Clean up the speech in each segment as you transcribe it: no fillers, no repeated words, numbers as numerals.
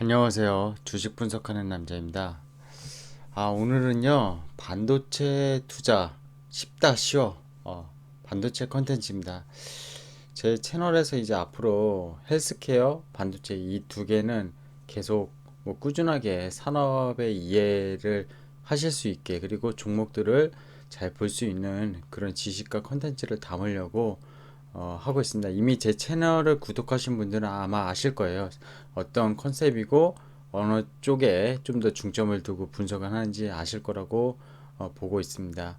안녕하세요. 주식 분석하는 남자입니다. 오늘은요, 반도체 투자 쉽다 쉬워. 반도체 컨텐츠입니다. 제 채널에서 이제 앞으로 헬스케어, 반도체 이 두 개는 계속 뭐 꾸준하게 산업의 이해를 하실 수 있게, 그리고 종목들을 잘 볼 수 있는 그런 지식과 컨텐츠를 담으려고 하고 있습니다. 이미 제 채널을 구독하신 분들은 아마 아실 거예요. 어떤 컨셉이고 어느 쪽에 좀 더 중점을 두고 분석을 하는지 아실 거라고 보고 있습니다.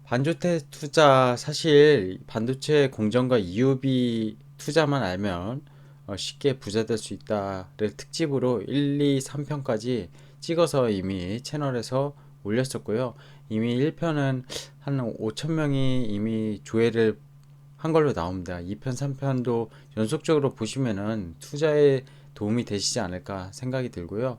반도체 투자, 사실 반도체 공정과 EUV 투자만 알면 쉽게 부자 될 수 있다를 특집으로 1, 2, 3편까지 찍어서 이미 채널에서 올렸었고요. 이미 1편은 한 5천 명이 이미 조회를 한 걸로 나옵니다. 2편, 3편도 연속적으로 보시면은 투자에 도움이 되시지 않을까 생각이 들고요.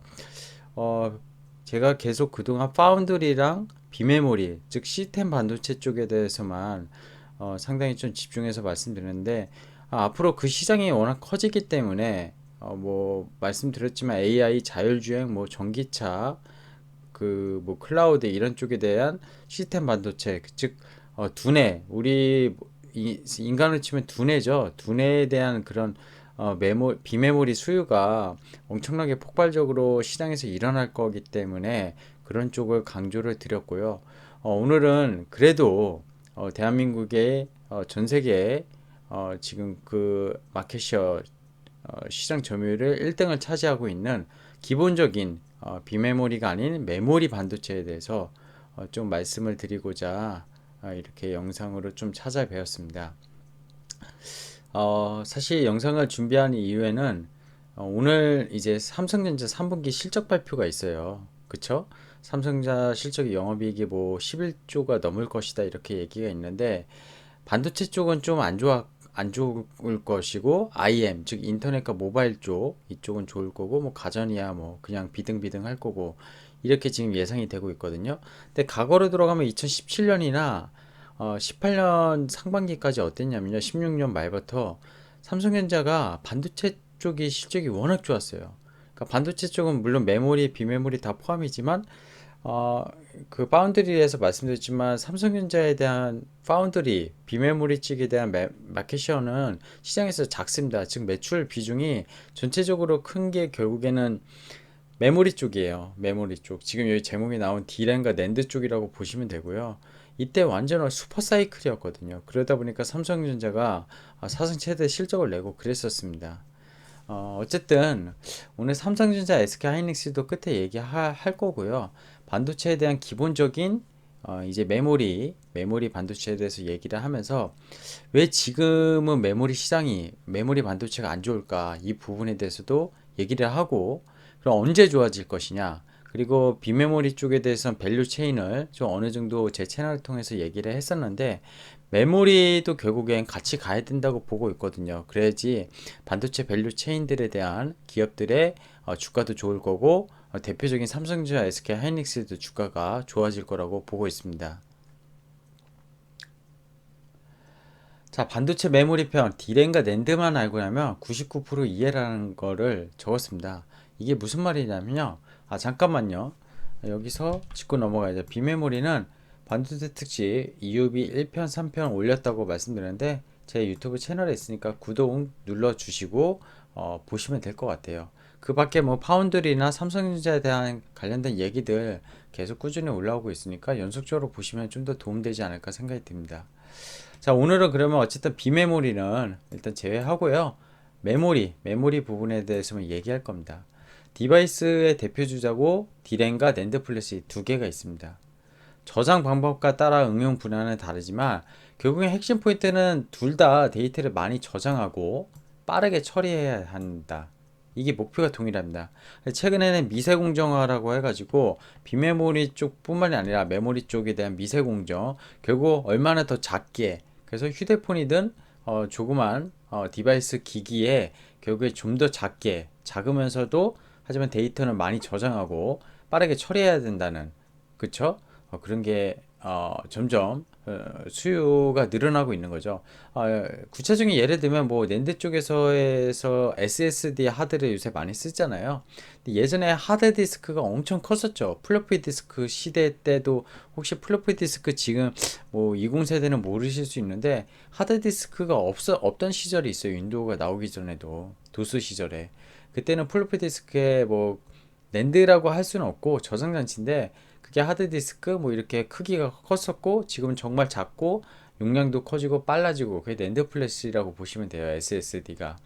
어, 제가 계속 그동안 파운드리랑 비메모리, 즉 시스템 반도체 쪽에 대해서만 상당히 좀 집중해서 말씀드렸는데, 앞으로 그 시장이 워낙 커지기 때문에 뭐 말씀드렸지만 AI, 자율주행, 뭐 전기차, 그 뭐 클라우드 이런 쪽에 대한 시스템 반도체, 즉 두뇌, 우리 인간으로 치면 두뇌죠. 두뇌에 대한 그런 비메모리 수요가 엄청나게 폭발적으로 시장에서 일어날 거기 때문에 그런 쪽을 강조를 드렸고요. 오늘은 그래도 대한민국의 전 세계에 지금 그 마켓시어 시장 점유율을 1등을 차지하고 있는 기본적인 비메모리가 아닌 메모리 반도체에 대해서 좀 말씀을 드리고자 이렇게 영상으로 좀 찾아뵈었습니다. 사실 영상을 준비한 이유에는 오늘 이제 삼성전자 3분기 실적 발표가 있어요. 그쵸? 삼성전자 실적이 영업이익이 뭐 11조가 넘을 것이다 이렇게 얘기가 있는데, 반도체 쪽은 좀 안 좋을 것이고, IM 즉 인터넷과 모바일 쪽 이쪽은 좋을 거고, 뭐 가전이야 뭐 그냥 비등비등 할 거고, 이렇게 지금 예상이 되고 있거든요. 근데 과거로 들어가면 2017년이나 18년 상반기까지 어땠냐면요, 16년 말부터 삼성전자가 반도체 쪽이 실적이 워낙 좋았어요. 그러니까 반도체 쪽은 물론 메모리, 비메모리 다 포함이지만 어, 그 파운드리에서 말씀드렸지만 삼성전자에 대한 파운드리, 비메모리 쪽에 대한 마켓시어는 시장에서 작습니다. 즉 매출 비중이 전체적으로 큰 게 결국에는 메모리 쪽이에요. 메모리 쪽. 지금 여기 제목이 나온 D램과 낸드 쪽이라고 보시면 되고요. 이때 완전 슈퍼 사이클이었거든요. 그러다 보니까 삼성전자가 사상 최대 실적을 내고 그랬었습니다. 어쨌든 오늘 삼성전자, SK하이닉스도 끝에 얘기할 거고요. 반도체에 대한 기본적인 이제 메모리 반도체에 대해서 얘기를 하면서 왜 지금은 메모리 반도체가 안 좋을까, 이 부분에 대해서도 얘기를 하고, 그럼 언제 좋아질 것이냐, 그리고 비메모리 쪽에 대해서는 밸류 체인을 좀 어느 정도 제 채널을 통해서 얘기를 했었는데, 메모리도 결국엔 같이 가야 된다고 보고 있거든요. 그래야지 반도체 밸류 체인들에 대한 기업들의 주가도 좋을 거고, 대표적인 삼성전자, SK 하이닉스도 주가가 좋아질 거라고 보고 있습니다. 자, 반도체 메모리 편, D램과 낸드만 알고 나면 99% 이해라는 거를 적었습니다. 이게 무슨 말이냐면요. 잠깐만요. 여기서 짚고 넘어가야죠. 비메모리는 반도체 특집 EUV 1편, 3편 올렸다고 말씀드렸는데, 제 유튜브 채널에 있으니까 구독 눌러주시고 보시면 될 것 같아요. 그 밖에 뭐 파운드리나 삼성전자에 대한 관련된 얘기들 계속 꾸준히 올라오고 있으니까 연속적으로 보시면 좀 더 도움되지 않을까 생각이 듭니다. 자, 오늘은 그러면 어쨌든 비메모리는 일단 제외하고요. 메모리 부분에 대해서만 얘기할 겁니다. 디바이스의 대표 주자고 D램과 낸드 플래시 두 개가 있습니다. 저장 방법과 따라 응용 분야는 다르지만 결국엔 핵심 포인트는 둘 다 데이터를 많이 저장하고 빠르게 처리해야 한다. 이게 목표가 동일합니다. 최근에는 미세 공정화라고 해가지고 비메모리 쪽뿐만이 아니라 메모리 쪽에 대한 미세 공정, 결국 얼마나 더 작게, 그래서 휴대폰이든 조그만 디바이스 기기에 결국에 좀 더 작게, 작으면서도 하지만 데이터는 많이 저장하고 빠르게 처리해야 된다는, 그쵸? 그런 게 점점 수요가 늘어나고 있는 거죠. 구체적인 예를 들면 뭐 낸드 쪽에서 SSD 하드를 요새 많이 쓰잖아요. 근데 예전에 하드 디스크가 엄청 컸었죠. 플로피 디스크 시대 때도 혹시 플로피 디스크 지금 뭐 20세대는 모르실 수 있는데 하드 디스크가 없던 시절이 있어요. 윈도우가 나오기 전에도 도스 시절에 그때는 플로피 디스크에 뭐 낸드라고 할 수는 없고 저장 장치인데 그게 하드디스크 뭐 이렇게 크기가 컸었고 지금은 정말 작고 용량도 커지고 빨라지고 그게 낸드 플래시라고 보시면 돼요. SSD가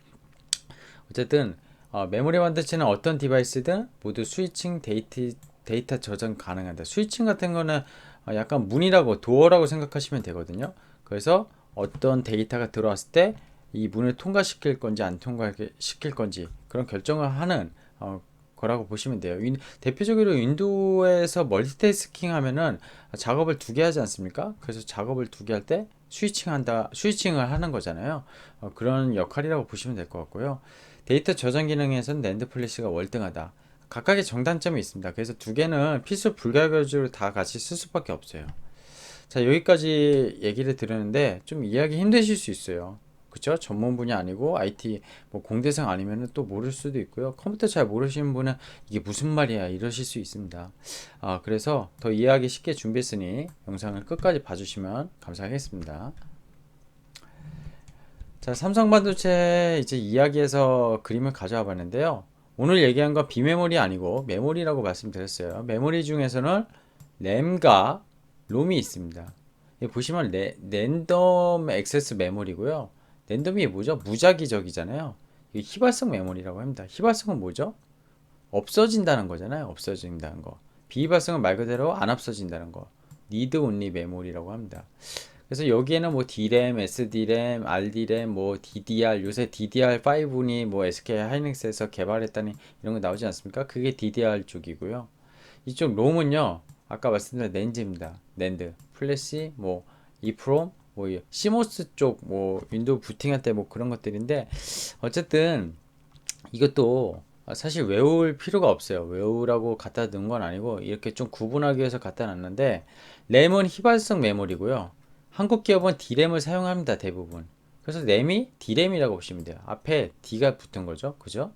어쨌든 메모리 완전체는 어떤 디바이스든 모두 스위칭 데이터 저장 가능하다. 스위칭 같은 거는 약간 문이라고 도어라고 생각하시면 되거든요. 그래서 어떤 데이터가 들어왔을 때 이 문을 통과시킬 건지 안 통과시킬 건지 그런 결정을 하는 거라고 보시면 돼요. 대표적으로 윈도우에서 멀티태스킹 하면은 작업을 두 개 하지 않습니까? 그래서 작업을 두 개 할 때 스위칭을 하는 거잖아요. 그런 역할이라고 보시면 될 것 같고요. 데이터 저장 기능에서는 낸드 플래시가 월등하다. 각각의 장단점이 있습니다. 그래서 두 개는 필수 불가결적으로 다 같이 쓸 수밖에 없어요. 자, 여기까지 얘기를 들었는데 좀 이해하기 힘드실 수 있어요. 그쵸? 전문 분야 아니고 IT 뭐 공대생 아니면은 또 모를 수도 있고요. 컴퓨터 잘 모르시는 분은 이게 무슨 말이야 이러실 수 있습니다. 그래서 더 이해하기 쉽게 준비했으니 영상을 끝까지 봐주시면 감사하겠습니다. 자, 삼성 반도체 이제 이야기에서 그림을 가져와 봤는데요. 오늘 얘기한 건 비메모리 아니고 메모리라고 말씀드렸어요. 메모리 중에서는 램과 롬이 있습니다. 여기 보시면 랜덤 액세스 메모리고요. 랜덤이 뭐죠? 무작위적이잖아요. 이게 휘발성 메모리라고 합니다. 휘발성은 뭐죠? 없어진다는 거잖아요. 없어진다는 거. 비휘발성은 말 그대로 안 없어진다는 거. need only 메모리라고 합니다. 그래서 여기에는 뭐 D램, SD램, RD램, 뭐 DDR, 요새 DDR5니 뭐 SK 하이닉스에서 개발했다니 이런 거 나오지 않습니까? 그게 DDR 쪽이고요. 이쪽 롬은요, 아까 말씀드린 낸즈입니다. 낸드, 플래시, 뭐 이프롬, 뭐 시모스 쪽, 뭐 윈도우 부팅할 때 뭐 그런 것들인데 어쨌든 이것도 사실 외울 필요가 없어요. 외우라고 갖다 놓은 건 아니고 이렇게 좀 구분하기 위해서 갖다 놨는데 램은 휘발성 메모리고요. 한국 기업은 D램을 사용합니다. 대부분. 그래서 램이 D램이라고 보시면 돼요. 앞에 D가 붙은 거죠. 그죠?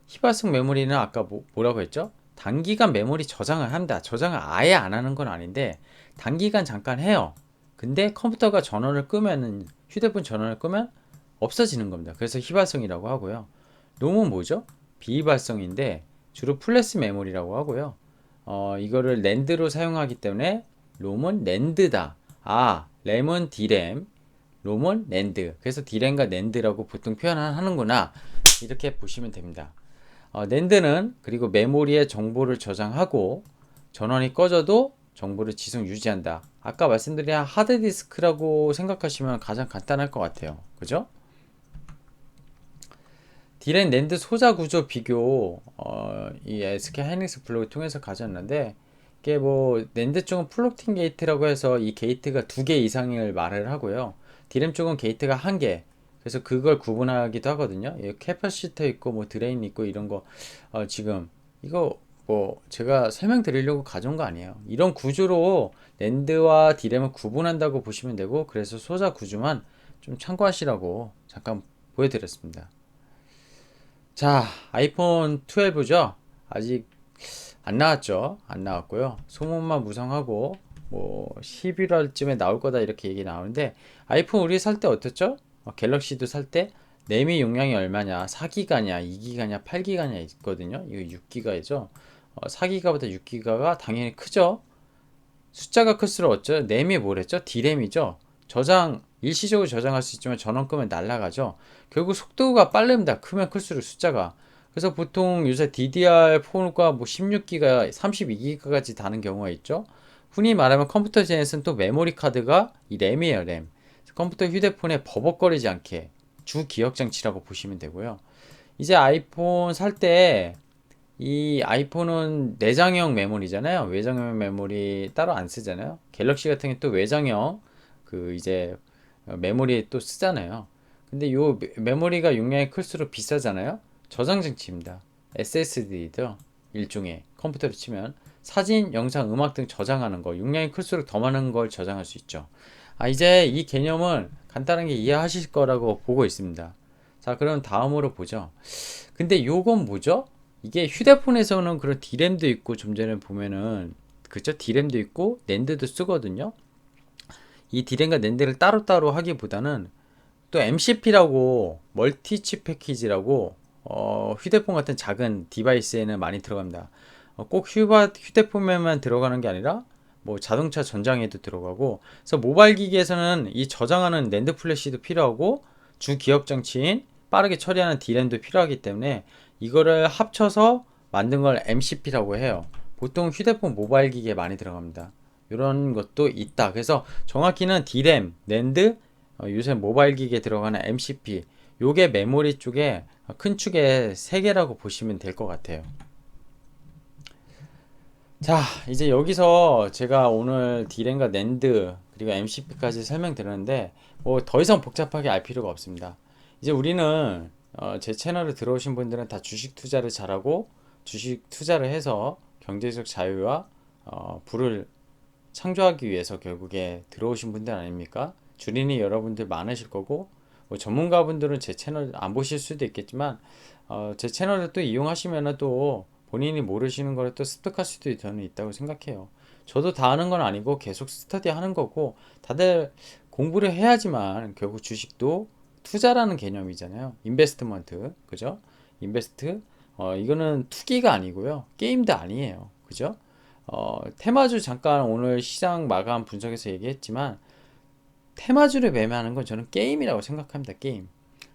휘발성 메모리는 아까 뭐라고 했죠? 단기간 메모리 저장을 합니다. 저장을 아예 안 하는 건 아닌데 단기간 잠깐 해요. 근데 컴퓨터가 전원을 끄면은 휴대폰 전원을 끄면 없어지는 겁니다. 그래서 휘발성이라고 하고요. 롬은 뭐죠? 비휘발성인데 주로 플래시 메모리라고 하고요. 이거를 랜드로 사용하기 때문에 롬은 랜드다. 램은 D램, 롬은 랜드. 그래서 D램과 랜드라고 보통 표현하는구나. 이렇게 보시면 됩니다. 낸드는 그리고 메모리에 정보를 저장하고 전원이 꺼져도 정보를 지속 유지한다. 아까 말씀드린 하드디스크라고 생각하시면 가장 간단할 것 같아요. 그죠? D램 낸드 소자 구조 비교 이 SK 하이닉스 블록을 통해서 가졌는데 이게 뭐 낸드 쪽은 플로팅 게이트라고 해서 이 게이트가 두 개 이상을 말을 하고요. D램 쪽은 게이트가 한 개. 그래서 그걸 구분하기도 하거든요. 캐퍼시터 있고 뭐 드레인 있고 이런 거 지금 이거 뭐 제가 설명드리려고 가져온 거 아니에요. 이런 구조로 낸드와 D램을 구분한다고 보시면 되고 그래서 소자 구조만 좀 참고하시라고 잠깐 보여드렸습니다. 자, 아이폰 12죠? 아직 안 나왔죠? 안 나왔고요. 소문만 무성하고 뭐 11월쯤에 나올 거다 이렇게 얘기 나오는데 아이폰 우리 살 때 어땠죠? 갤럭시도 살 때 램이 용량이 얼마냐? 4기가냐, 2기가냐, 8기가냐 있거든요. 이거 6기가이죠. 4기가보다 6기가가 당연히 크죠. 숫자가 클수록 어쩌? 램이 뭐랬죠? D램이죠. 저장 일시적으로 저장할 수 있지만 전원 끄면 날아가죠. 결국 속도가 빠릅니다. 크면 클수록 숫자가. 그래서 보통 요새 DDR4가 뭐 16기가, 32기가까지 다는 경우가 있죠. 흔히 말하면 컴퓨터 제넷은 또 메모리 카드가 이 램이에요, 램. 컴퓨터 휴대폰에 버벅거리지 않게 주 기억 장치라고 보시면 되고요. 이제 아이폰 살 때 이 아이폰은 내장형 메모리잖아요. 외장형 메모리 따로 안 쓰잖아요. 갤럭시 같은 게 또 외장형 그 이제 메모리 또 쓰잖아요. 근데 요 메모리가 용량이 클수록 비싸잖아요. 저장 장치입니다. SSD죠. 일종의. 컴퓨터로 치면 사진, 영상, 음악 등 저장하는 거, 용량이 클수록 더 많은 걸 저장할 수 있죠. 이제 이 개념을 간단하게 이해하실 거라고 보고 있습니다. 자, 그럼 다음으로 보죠. 근데 요건 뭐죠? 이게 휴대폰에서는 그런 D램도 있고, 좀 전에 보면은 그죠? D램도 있고 낸드도 쓰거든요. 이 D램과 낸드를 따로따로 하기보다는 또 MCP라고 멀티칩 패키지라고 휴대폰 같은 작은 디바이스에는 많이 들어갑니다. 꼭 휴대폰에만 들어가는 게 아니라 뭐 자동차 전장에도 들어가고, 그래서 모바일 기기에서는 이 저장하는 낸드 플래시도 필요하고 주 기억 장치인 빠르게 처리하는 D램도 필요하기 때문에 이거를 합쳐서 만든 걸 MCP라고 해요. 보통 휴대폰 모바일 기기에 많이 들어갑니다. 이런 것도 있다. 그래서 정확히는 D램, 낸드, 요새 모바일 기기에 들어가는 MCP, 요게 메모리 쪽에 큰 축의 3개라고 보시면 될 것 같아요. 자, 이제 여기서 제가 오늘 D램과 낸드 그리고 MCP까지 설명드렸는데 뭐 더 이상 복잡하게 알 필요가 없습니다. 이제 우리는 제 채널에 들어오신 분들은 다 주식 투자를 잘하고 주식 투자를 해서 경제적 자유와 부를 창조하기 위해서 결국에 들어오신 분들 아닙니까? 주린이 여러분들 많으실 거고, 뭐 전문가분들은 제 채널 안 보실 수도 있겠지만 제 채널을 또 이용하시면 또 본인이 모르시는 거를 또 습득할 수도 저는 있다고 생각해요. 저도 다 아는 건 아니고 계속 스터디 하는 거고, 다들 공부를 해야지만 결국 주식도 투자라는 개념이잖아요. 인베스트먼트, 그죠? 인베스트, 이거는 투기가 아니고요. 게임도 아니에요. 그죠? 테마주 잠깐 오늘 시장 마감 분석에서 얘기했지만, 테마주를 매매하는 건 저는 게임이라고 생각합니다. 게임.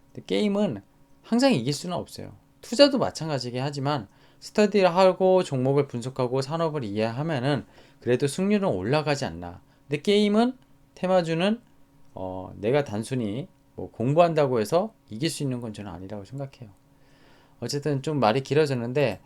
근데 게임은 항상 이길 수는 없어요. 투자도 마찬가지긴 하지만 스터디를 하고 종목을 분석하고 산업을 이해하면은 그래도 승률은 올라가지 않나. 근데 게임은, 테마주는 내가 단순히 뭐 공부한다고 해서 이길 수 있는 건 저는 아니라고 생각해요. 어쨌든 좀 말이 길어졌는데,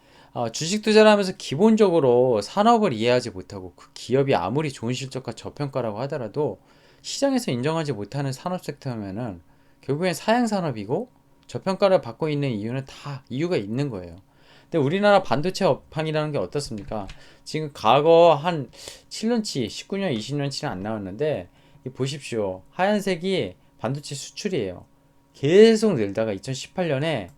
주식 투자를 하면서 기본적으로 산업을 이해하지 못하고 그 기업이 아무리 좋은 실적과 저평가라고 하더라도 시장에서 인정하지 못하는 산업 섹터면은 결국엔 사양 산업이고, 저평가를 받고 있는 이유는 다 이유가 있는 거예요. 근데 우리나라 반도체 업황이라는 게 어떻습니까? 지금 과거 한 7년치, 19년, 20년치는 안 나왔는데 보십시오. 하얀색이 반도체 수출이에요. 계속 늘다가 2018년에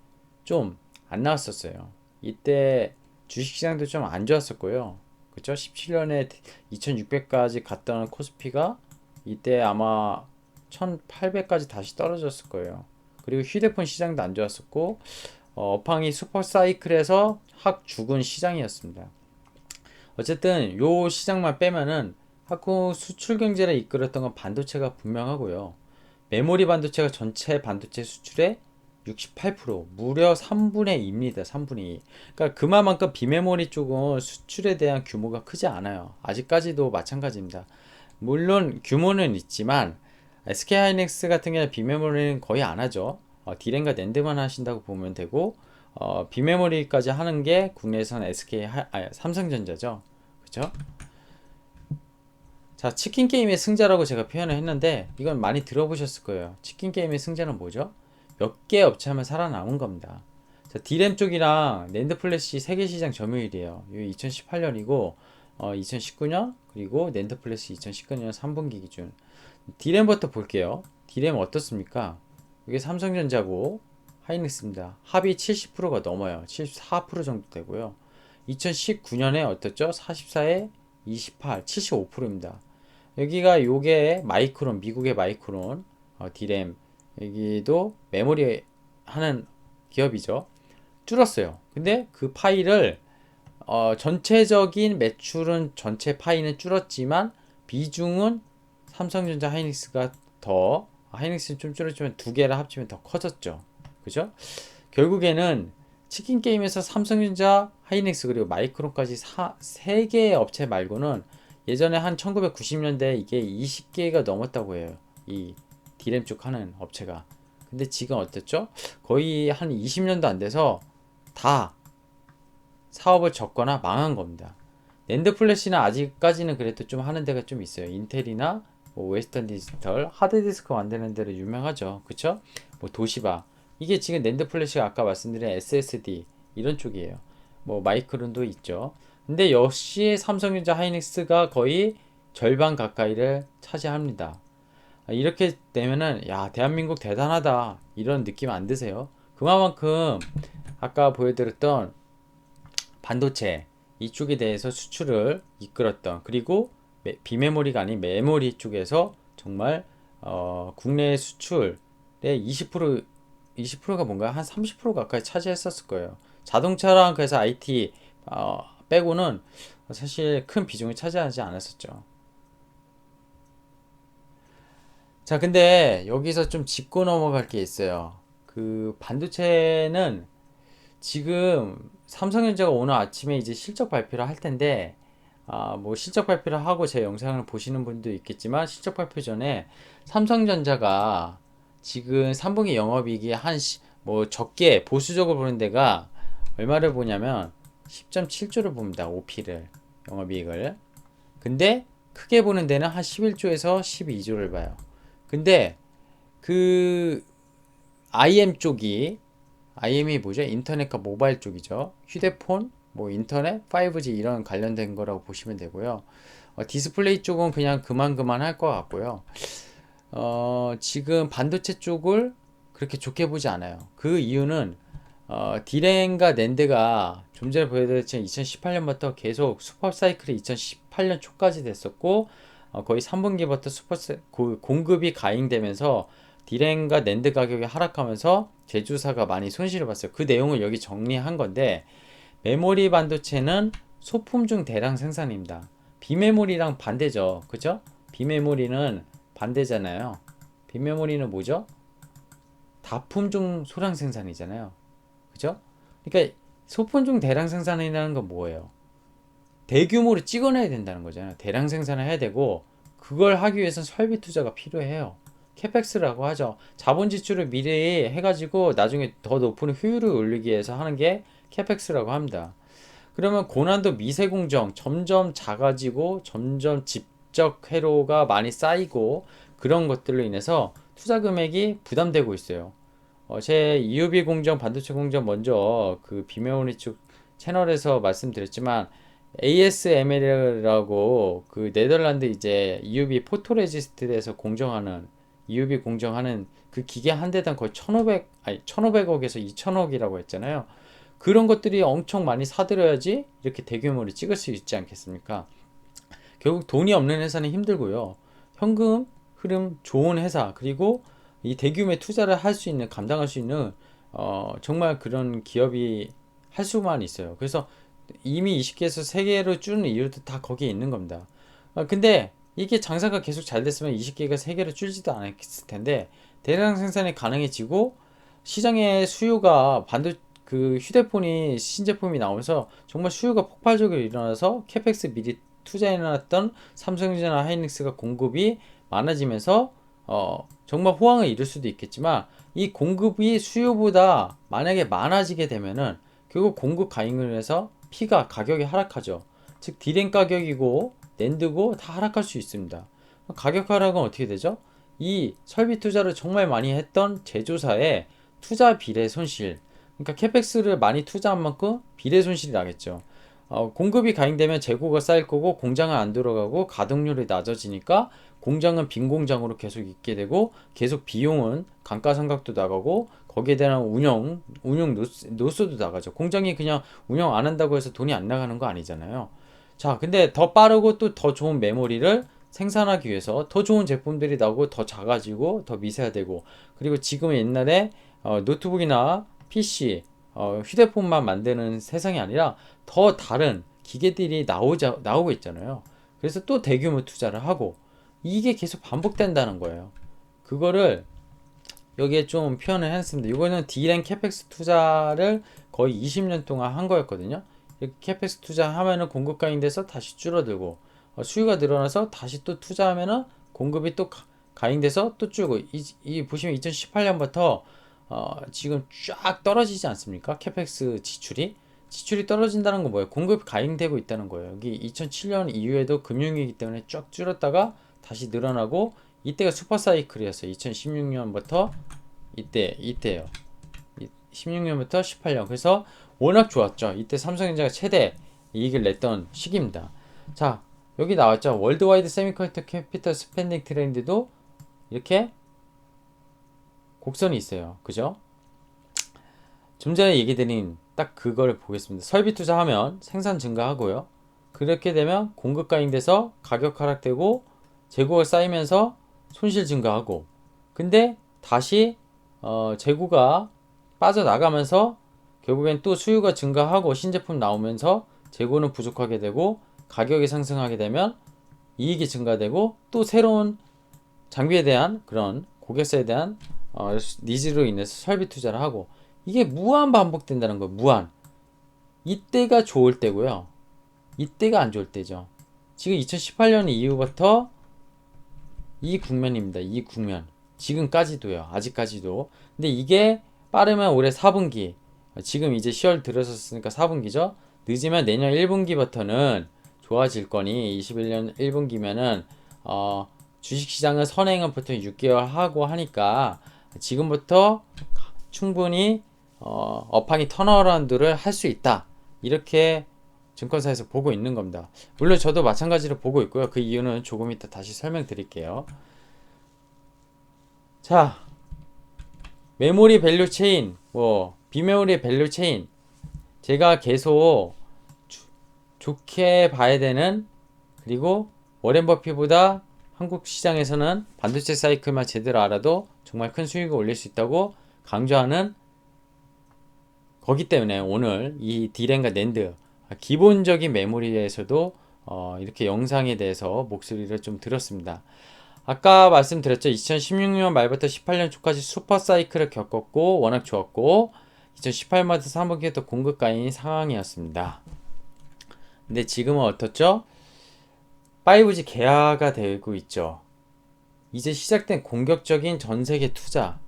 좀 안 나왔었어요. 이때 주식시장도 좀 안 좋았었고요. 그쵸? 17년에 2600까지 갔던 코스피가 이때 아마 1800까지 다시 떨어졌을 거예요. 그리고 휴대폰 시장도 안 좋았었고, 업황이 슈퍼사이클에서 확 죽은 시장이었습니다. 어쨌든 요 시장만 빼면은 한국 수출 경제를 이끌었던 건 반도체가 분명하고요. 메모리 반도체가 전체 반도체 수출의 68%, 무려 3분의 2입니다. 3분의 2. 그러니까 그만큼 비메모리 쪽은 수출에 대한 규모가 크지 않아요. 아직까지도 마찬가지입니다. 물론 규모는 있지만 SK하이닉스 같은 경우는 비메모리는 거의 안 하죠. D램과 낸드만 하신다고 보면 되고, 비메모리까지 하는 게 국내에서는 삼성전자죠. 그죠? 자, 치킨 게임의 승자라고 제가 표현을 했는데 이건 많이 들어보셨을 거예요. 치킨 게임의 승자는 뭐죠? 몇 개 업체하면 살아남은 겁니다. 자, D램 쪽이랑 낸드 플래시 세계 시장 점유율이에요. 이 2018년이고 2019년, 그리고 낸드 플래시 2019년 3분기 기준. D램부터 볼게요. D램 어떻습니까? 이게 삼성전자고 하이닉스입니다. 합이 70%가 넘어요. 74% 정도 되고요. 2019년에 어떻죠? 44에 28, 75%입니다. 여기가 요게 마이크론, 미국의 마이크론, D램, 여기도 메모리 하는 기업이죠. 줄었어요. 근데 그 파이를 전체적인 매출은, 전체 파이는 줄었지만 비중은 삼성전자 하이닉스가 더, 하이닉스는 좀 줄었지만 두 개를 합치면 더 커졌죠. 그죠? 결국에는 치킨 게임에서 삼성전자, 하이닉스 그리고 마이크론까지 세 개의 업체 말고는 예전에 한 1990년대 이게 20개가 넘었다고 해요. 이 D램 쪽 하는 업체가. 근데 지금 어땠죠? 거의 한 20년도 안 돼서 다 사업을 접거나 망한 겁니다. 낸드 플래시는 아직까지는 그래도 좀 하는 데가 좀 있어요. 인텔이나 뭐 웨스턴 디지털, 하드디스크 만드는 데로 유명하죠. 그쵸? 뭐 도시바. 이게 지금 낸드 플래시가 아까 말씀드린 SSD 이런 쪽이에요. 뭐 마이크론도 있죠. 근데 역시 삼성전자 하이닉스가 거의 절반 가까이를 차지합니다. 이렇게 되면은 야 대한민국 대단하다 이런 느낌 안 드세요? 그만큼 아까 보여드렸던 반도체 이쪽에 대해서 수출을 이끌었던 그리고 비메모리가 아닌 메모리 쪽에서 정말 국내 수출의 20% 20%가 뭔가 한 30% 가까이 차지했었을 거예요. 자동차랑 그래서 IT 빼고는 사실 큰 비중을 차지하지 않았었죠. 자, 근데 여기서 좀 짚고 넘어갈 게 있어요. 그 반도체는 지금 삼성전자가 오늘 아침에 이제 실적 발표를 할 텐데, 뭐 실적 발표를 하고 제 영상을 보시는 분도 있겠지만, 실적 발표 전에 삼성전자가 지금 3분기 영업이익이 뭐 적게 보수적으로 보는 데가 얼마를 보냐면 10.7조를 봅니다. OP를, 영업이익을. 근데 크게 보는 데는 한 11조에서 12조를 봐요. 근데 그 IM 쪽이 IM이 뭐죠? 인터넷과 모바일 쪽이죠. 휴대폰, 뭐 인터넷, 5G 이런 관련된 거라고 보시면 되고요. 디스플레이 쪽은 그냥 그만 할 것 같고요. 지금 반도체 쪽을 그렇게 좋게 보지 않아요. 그 이유는 디램과 낸드가 좀 전에 보여드렸지만 2018년부터 계속 슈퍼 사이클이 2018년 초까지 됐었고 거의 3분기부터 공급이 가잉되면서 디램과 낸드 가격이 하락하면서 제조사가 많이 손실을 봤어요. 그 내용을 여기 정리한 건데 메모리 반도체는 소품 중 대량 생산입니다. 비메모리랑 반대죠. 그죠? 비메모리는 반대잖아요. 비메모리는 뭐죠? 다품 중 소량 생산이잖아요. 그죠? 그러니까 소품 중 대량 생산이라는 건 뭐예요? 대규모로 찍어내야 된다는 거잖아요. 대량 생산을 해야 되고 그걸 하기 위해서는 설비 투자가 필요해요. 캐펙스라고 하죠. 자본 지출을 미리 해가지고 나중에 더 높은 효율을 올리기 위해서 하는 게 캐펙스라고 합니다. 그러면 고난도 미세 공정 점점 작아지고 점점 집적 회로가 많이 쌓이고 그런 것들로 인해서 투자 금액이 부담되고 있어요. 제 EUV 공정, 반도체 공정 먼저 그 비메모리 쪽 채널에서 말씀드렸지만 ASML이라고 그 네덜란드 이제 EUV 포토레지스트에서 공정하는 EUV 공정하는 그 기계 한 대당 거의 1,500억에서 2,000억이라고 했잖아요. 그런 것들이 엄청 많이 사들여야지 이렇게 대규모로 찍을 수 있지 않겠습니까? 결국 돈이 없는 회사는 힘들고요. 현금 흐름 좋은 회사 그리고 이 대규모의 투자를 할 수 있는 감당할 수 있는 정말 그런 기업이 할 수만 있어요. 그래서 이미 20개에서 3개로 줄는 이유도 다 거기에 있는 겁니다. 근데 이게 장사가 계속 잘 됐으면 20개가 3개로 줄지도 않았을 텐데 대량 생산이 가능해지고 시장의 수요가 그 휴대폰이 신제품이 나오면서 정말 수요가 폭발적으로 일어나서 캐펙스 미리 투자해놨던 삼성전자나 하이닉스가 공급이 많아지면서 정말 호황을 이룰 수도 있겠지만 이 공급이 수요보다 만약에 많아지게 되면은 결국 공급 가잉을 해서 가격이 하락하죠. 즉 디램 가격이고 낸드고 다 하락할 수 있습니다. 가격 하락은 어떻게 되죠? 이 설비 투자를 정말 많이 했던 제조사의 투자 비례 손실, 그러니까 캐펙스를 많이 투자한 만큼 비례 손실이 나겠죠. 공급이 가잉되면 재고가 쌓일 거고 공장은 안 들어가고 가동률이 낮아지니까 공장은 빈 공장으로 계속 있게 되고 계속 비용은 감가상각도 나가고 거기에 대한 운영 노수도 나가죠. 공장이 그냥 운영 안 한다고 해서 돈이 안 나가는 거 아니잖아요. 자, 근데 더 빠르고 또 더 좋은 메모리를 생산하기 위해서 더 좋은 제품들이 나오고 더 작아지고 더 미세화되고 그리고 지금 옛날에 노트북이나 PC, 휴대폰만 만드는 세상이 아니라 더 다른 기계들이 나오고 있잖아요. 그래서 또 대규모 투자를 하고 이게 계속 반복된다는 거예요. 그거를 여기에 좀 표현을 했습니다. 이거는 D램 캐펙스 투자를 거의 20년 동안 한 거였거든요. 이렇게 캐펙스 투자하면은 공급 가잉돼서 다시 줄어들고 수요가 늘어나서 다시 또 투자하면은 공급이 또 가잉돼서 또 줄고 보시면 2018년부터 지금 쫙 떨어지지 않습니까? 캐펙스 지출이 떨어진다는 건 뭐예요? 공급이 가잉되고 있다는 거예요. 여기 2007년 이후에도 금융위기 때문에 쫙 줄었다가 다시 늘어나고 이때가 슈퍼사이클이었어요. 2016년부터 이때요. 16년부터 18년. 그래서 워낙 좋았죠. 이때 삼성전자가 최대 이익을 냈던 시기입니다. 자, 여기 나왔죠. 월드와이드 세미컨덕터 캐피털 스펜딩 트렌드도 이렇게 곡선이 있어요. 그죠? 좀 전에 얘기 드린 딱 그걸 보겠습니다. 설비 투자하면 생산 증가하고요. 그렇게 되면 공급 과잉돼서 가격 하락되고 재고가 쌓이면서 손실 증가하고, 근데 다시 재고가 빠져나가면서 결국엔 또 수요가 증가하고 신제품 나오면서 재고는 부족하게 되고 가격이 상승하게 되면 이익이 증가되고 또 새로운 장비에 대한 그런 고객사에 대한 니즈로 인해서 설비 투자를 하고, 이게 무한 반복된다는 거예요. 무한. 이때가 좋을 때고요. 이때가 안 좋을 때죠. 지금 2018년 이후부터 이 국면입니다. 이 국면. 지금까지도요. 아직까지도. 근데 이게 빠르면 올해 4분기. 지금 이제 10월 들어섰으니까 4분기죠. 늦으면 내년 1분기부터는 좋아질 거니 21년 1분기면은 주식시장은 선행은 보통 6개월 하고 하니까 지금부터 충분히 업황이 턴어라운드를 할 수 있다. 이렇게 증권사에서 보고 있는 겁니다. 물론 저도 마찬가지로 보고 있고요. 그 이유는 조금 이따 다시 설명드릴게요. 자, 메모리 밸류 체인, 비메모리 밸류 체인, 제가 계속 좋게 봐야 되는, 그리고 워렌 버핏보다 한국 시장에서는 반도체 사이클만 제대로 알아도 정말 큰 수익을 올릴 수 있다고 강조하는 거기 때문에 오늘 이 D램과 낸드, 기본적인 메모리에서도 이렇게 영상에 대해서 목소리를 좀 들었습니다. 아까 말씀드렸죠. 2016년 말부터 18년 초까지 슈퍼 사이클을 겪었고 워낙 좋았고 2018년부터 3분기부터 공급 과잉 상황이었습니다. 근데 지금은 어떻죠? 5G 개화가 되고 있죠. 이제 시작된 공격적인 전세계 투자.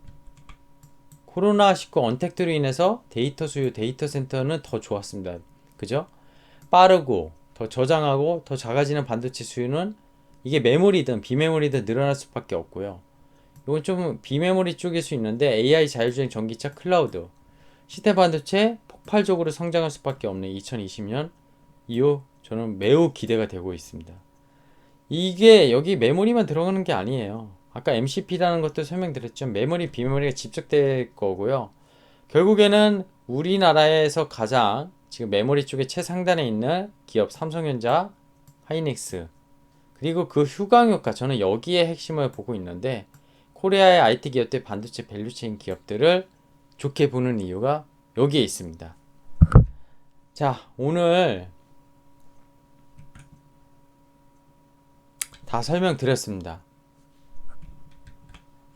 코로나19 언택트로 인해서 데이터 수요, 데이터 센터는 더 좋았습니다. 그죠? 빠르고 더 저장하고 더 작아지는 반도체 수요는 이게 메모리든 비메모리든 늘어날 수밖에 없고요. 이건 좀 비메모리 쪽일 수 있는데 AI 자율주행 전기차 클라우드 시스템 반도체 폭발적으로 성장할 수밖에 없는 2020년 이후 저는 매우 기대가 되고 있습니다. 이게 여기 메모리만 들어가는 게 아니에요. 아까 MCP라는 것도 설명드렸죠. 메모리, 비메모리가 집적될 거고요. 결국에는 우리나라에서 가장 지금 메모리 쪽에 최상단에 있는 기업 삼성전자, 하이닉스, 그리고 그 휴강효과, 저는 여기에 핵심을 보고 있는데 코리아의 IT 기업들 반도체 밸류체인 기업들을 좋게 보는 이유가 여기에 있습니다. 자, 오늘 다 설명드렸습니다.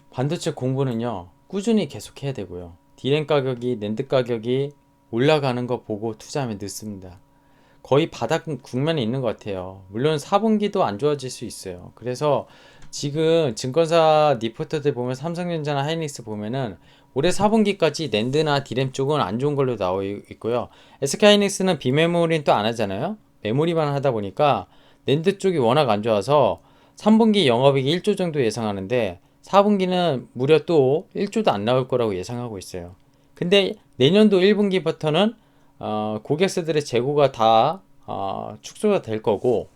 반도체 공부는요 꾸준히 계속해야 되고요. D램 가격이, 낸드 가격이 올라가는 거 보고 투자하면 늦습니다. 거의 바닥 국면에 있는 것 같아요. 물론 4분기도 안 좋아질 수 있어요. 그래서 지금 증권사 리포터들 보면 삼성전자나 하이닉스 보면은 올해 4분기까지 낸드나 D램 쪽은 안 좋은 걸로 나와 있고요. SK하이닉스는 비메모리는 또 안 하잖아요. 메모리만 하다 보니까 낸드 쪽이 워낙 안 좋아서 3분기 영업이익이 1조 정도 예상하는데 4분기는 무려 또 1조도 안 나올 거라고 예상하고 있어요. 근데 내년도 1분기부터는 고객사들의 재고가 다 축소가 될 거고,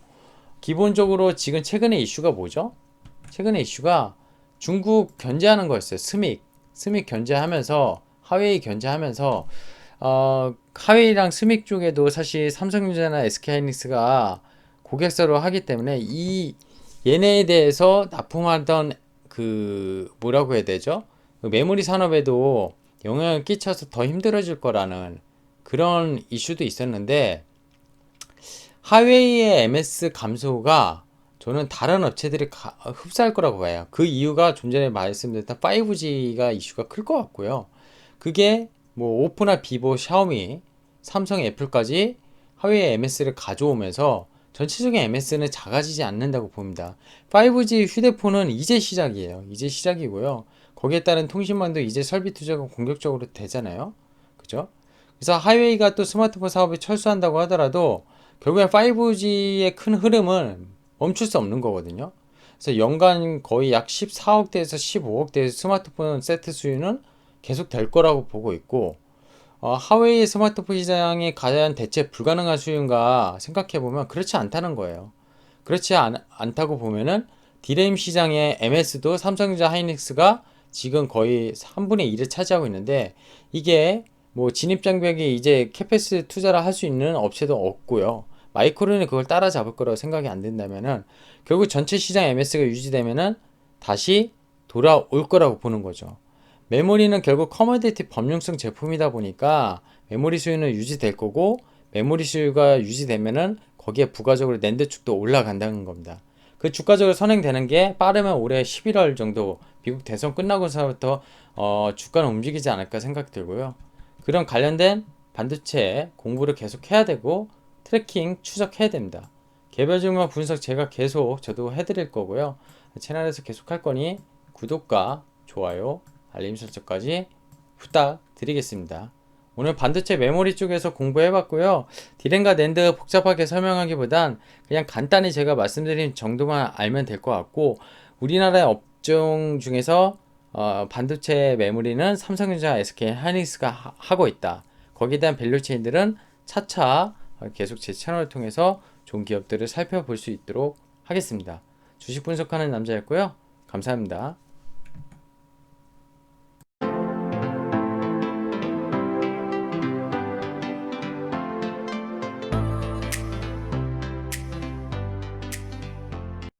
기본적으로 지금 최근에 이슈가 뭐죠? 최근에 이슈가 중국 견제하는 거였어요. 스믹 견제하면서 하웨이 견제하면서 하웨이랑 스믹 쪽에도 사실 삼성전자나 SK하이닉스가 고객사로 하기 때문에 이 얘네에 대해서 납품하던 그 뭐라고 해야 되죠? 그 메모리 산업에도 영향을 끼쳐서 더 힘들어질 거라는 그런 이슈도 있었는데, 하웨이의 MS 감소가 저는 다른 업체들이 흡사할 거라고 봐요. 그 이유가 좀 전에 말씀드렸던 5G가 이슈가 클 것 같고요. 그게 뭐 오포나 비보, 샤오미, 삼성, 애플까지 하웨이 MS를 가져오면서 전체적인 MS는 작아지지 않는다고 봅니다. 5G 휴대폰은 이제 시작이에요. 이제 시작이고요. 거기에 따른 통신망도 이제 설비 투자가 공격적으로 되잖아요. 그죠? 그래서 하웨이가 또 스마트폰 사업에 철수한다고 하더라도 결국엔 5G의 큰 흐름은 멈출 수 없는 거거든요. 그래서 연간 거의 약 14억대에서 15억대의 스마트폰 세트 수요는 계속 될 거라고 보고 있고, 하웨이 스마트폰 시장이 과연 대체 불가능한 수요인가 생각해보면 그렇지 않다는 거예요. 그렇지 않다고 보면은 디램 시장의 MS도 삼성전자 하이닉스가 지금 거의 3분의 1을 차지하고 있는데 이게 뭐 진입장벽이 이제 캐패스 투자를 할 수 있는 업체도 없고요. 마이크론이 그걸 따라잡을 거라고 생각이 안 된다면은 결국 전체 시장 MS가 유지되면은 다시 돌아올 거라고 보는 거죠. 메모리는 결국 커머디티 범용성 제품이다 보니까 메모리 수요는 유지될 거고 메모리 수요가 유지되면은 거기에 부가적으로 낸드 축도 올라간다는 겁니다. 그 주가적으로 선행되는 게 빠르면 올해 11월 정도 미국 대선 끝나고서부터 주가는 움직이지 않을까 생각 들고요. 그런 관련된 반도체 공부를 계속 해야 되고 트래킹 추적해야 됩니다. 개별 종목 분석 제가 계속 저도 해드릴 거고요. 채널에서 계속 할 거니 구독과 좋아요 알림 설정까지 부탁드리겠습니다. 오늘 반도체 메모리 쪽에서 공부해봤고요. 디램과 낸드 복잡하게 설명하기보단 그냥 간단히 제가 말씀드린 정도만 알면 될 것 같고 우리나라의 업종 중에서 반도체 메모리는 삼성전자, SK 하이닉스가 하고 있다. 거기에 대한 밸류체인들은 차차 계속 제 채널을 통해서 좋은 기업들을 살펴볼 수 있도록 하겠습니다. 주식 분석하는 남자였고요. 감사합니다.